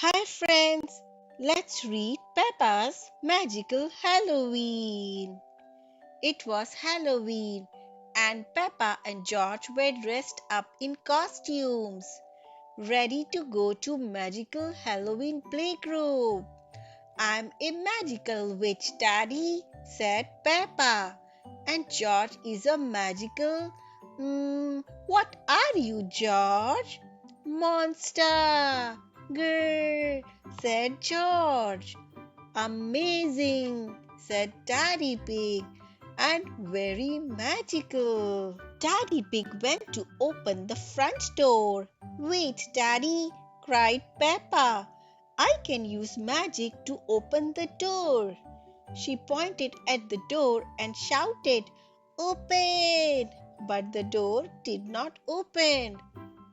Hi friends, let's read Peppa's Magical Halloween. It was Halloween and Peppa and George were dressed up in costumes, ready to go to Magical Halloween playgroup. I'm a magical witch, Daddy, said Peppa. And George is a magical. What are you, George? Monster! Grrr, said George. Amazing, said Daddy Pig, and very magical. Daddy Pig went to open the front door. Wait, Daddy, cried Peppa. I can use magic to open the door. She pointed at the door and shouted, Open! But the door did not open.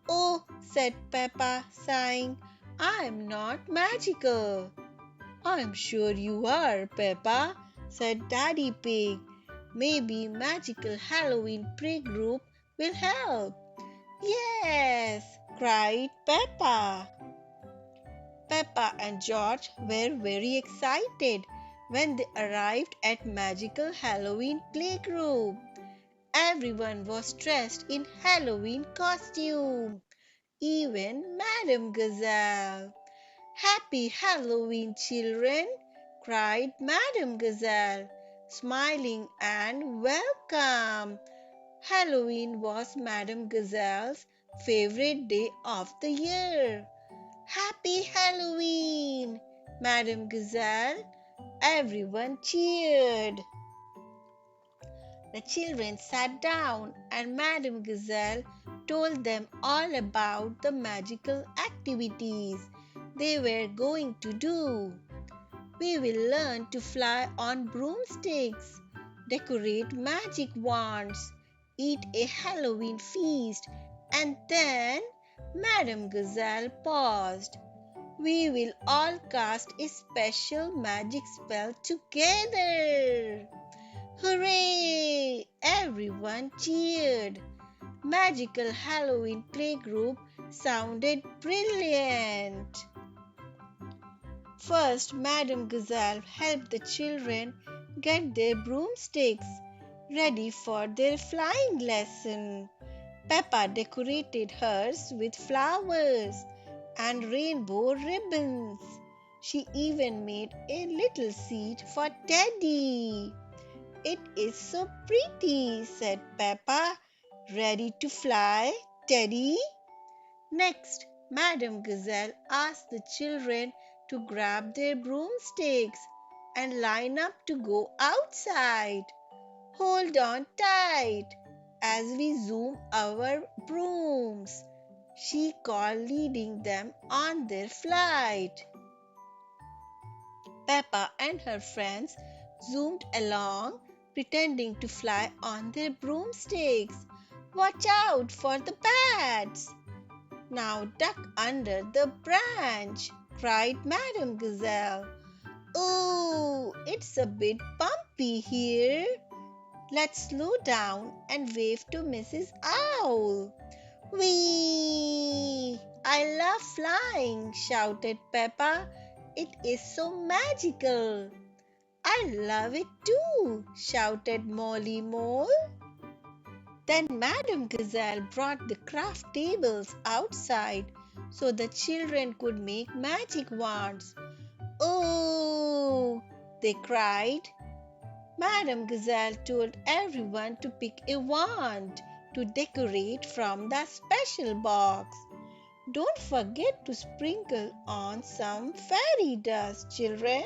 Oh, said Peppa, sighing, I'm not magical. I'm sure you are, Peppa, said Daddy Pig. Maybe magical Halloween playgroup will help. Yes, cried Peppa. Peppa and George were very excited when they arrived at magical Halloween playgroup. Everyone was dressed in Halloween costume, even Madame Gazelle. Happy Halloween, children! Cried Madame Gazelle, smiling and welcome. Halloween was Madame Gazelle's favorite day of the year. Happy Halloween, Madame Gazelle! Everyone cheered. The children sat down and Madame Gazelle told them all about the magical activities they were going to do. We will learn to fly on broomsticks, decorate magic wands, eat a Halloween feast, and then Madame Gazelle paused. We will all cast a special magic spell together. Hooray! Everyone cheered. Magical Halloween playgroup sounded brilliant. First, Madame Gazelle helped the children get their broomsticks ready for their flying lesson. Peppa decorated hers with flowers and rainbow ribbons. She even made a little seat for Teddy. It is so pretty, said Peppa. Ready to fly, Teddy? Next, Madame Gazelle asked the children to grab their broomsticks and line up to go outside. Hold on tight as we zoom our brooms, she called, leading them on their flight. Peppa and her friends zoomed along, pretending to fly on their broomsticks. Watch out for the bats! Now duck under the branch, cried Madame Gazelle. Oh, it's a bit bumpy here. Let's slow down and wave to Mrs. Owl. Whee! I love flying, shouted Peppa. It is so magical. I love it too, shouted Molly Mole. Then Madame Gazelle brought the craft tables outside so the children could make magic wands. Oh, they cried. Madame Gazelle told everyone to pick a wand to decorate from the special box. Don't forget to sprinkle on some fairy dust, children,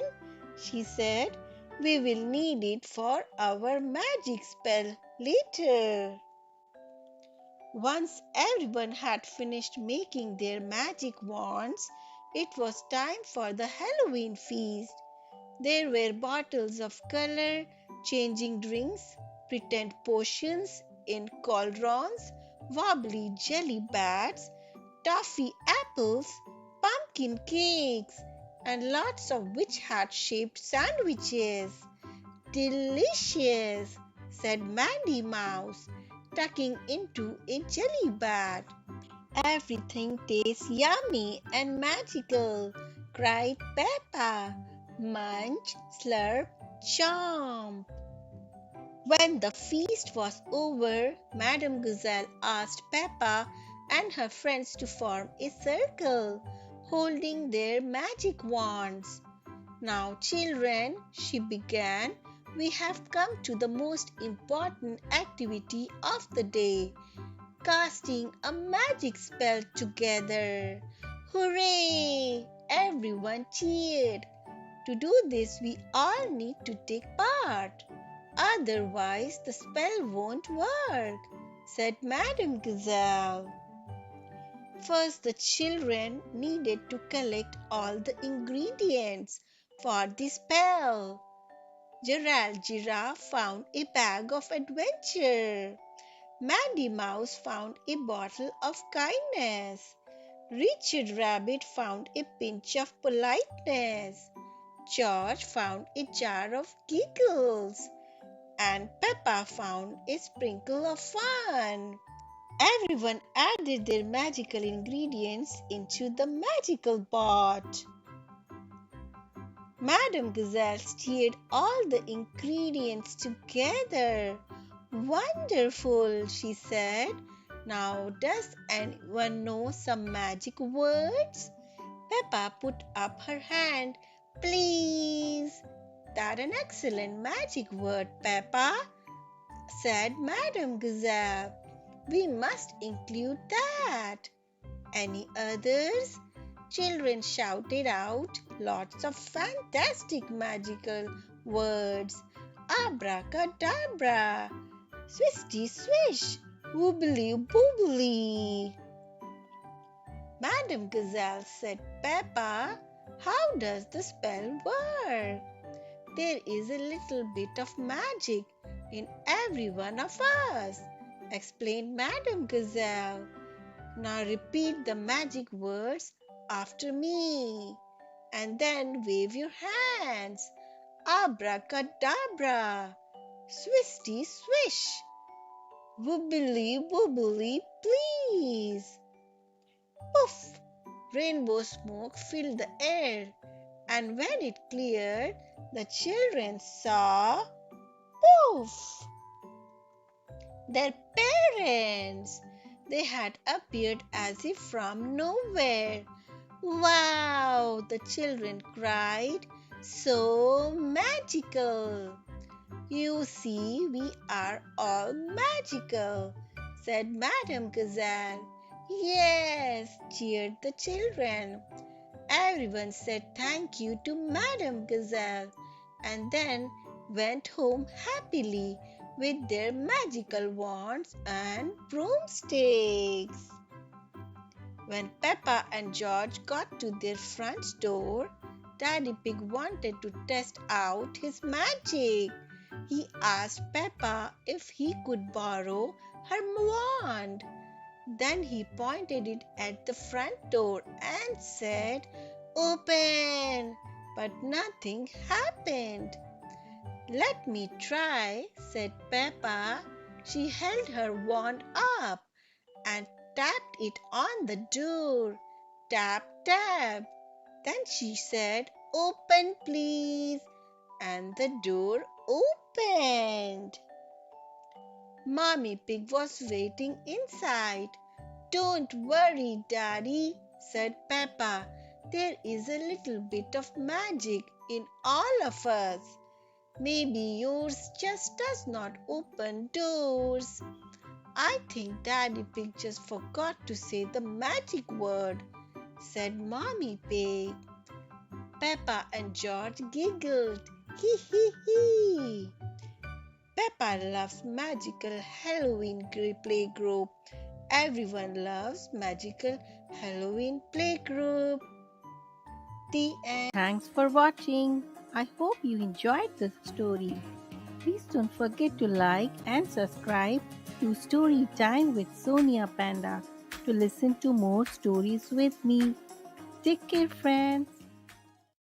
she said. We will need it for our magic spell later. Once everyone had finished making their magic wands, it was time for the Halloween feast. There were bottles of color, changing drinks, pretend potions in cauldrons, wobbly jelly bats, toffee apples, pumpkin cakes, and lots of witch hat shaped sandwiches. Delicious, said Mandy Mouse, tucking into a jelly bat. Everything tastes yummy and magical, cried Peppa. Munch, slurp, chomp. When the feast was over, Madame Gazelle asked Peppa and her friends to form a circle, holding their magic wands. Now, children, she began, we have come to the most important activity of the day, casting a magic spell together. Hooray! Everyone cheered. To do this, we all need to take part. Otherwise, the spell won't work, said Madame Gazelle. First, the children needed to collect all the ingredients for the spell. Gerald Giraffe found a bag of adventure. Mandy Mouse found a bottle of kindness. Richard Rabbit found a pinch of politeness. George found a jar of giggles. And Peppa found a sprinkle of fun. Everyone added their magical ingredients into the magical pot. Madame Gazelle stirred all the ingredients together. Wonderful, she said. Now, does anyone know some magic words? Peppa put up her hand. Please. That's an excellent magic word, Peppa, said Madame Gazelle. We must include that. Any others? Children shouted out lots of fantastic magical words. Abracadabra, swisty swish, woobly boobly. Madame Gazelle said, Peppa, how does the spell work? There is a little bit of magic in every one of us, explained Madame Gazelle. Now repeat the magic words after me and then wave your hands. Abracadabra, swisty swish, woobly woobly please. Poof! Rainbow smoke filled the air, and when it cleared, the children saw, poof! Their parents. They had appeared as if from nowhere. Wow! The children cried. So magical! You see, we are all magical, said Madame Gazelle. Yes, cheered the children. Everyone said thank you to Madame Gazelle and then went home happily with their magical wands and broomsticks. When Peppa and George got to their front door, Daddy Pig wanted to test out his magic. He asked Peppa if he could borrow her wand. Then he pointed it at the front door and said, Open! But nothing happened. Let me try, said Peppa. She held her wand up and tapped it on the door. Tap, tap. Then she said, Open, please. And the door opened. Mommy Pig was waiting inside. Don't worry, Daddy, said Peppa. There is a little bit of magic in all of us. Maybe yours just does not open doors. I think Daddy Pig just forgot to say the magic word, said Mommy Pig. Peppa and George giggled. Hee hee hee. Peppa loves magical Halloween playgroup. Everyone loves magical Halloween playgroup. The end. Thanks for watching. I hope you enjoyed this story. Please don't forget to like and subscribe to Storytime with Sonia Panda to listen to more stories with me. Take care, friends.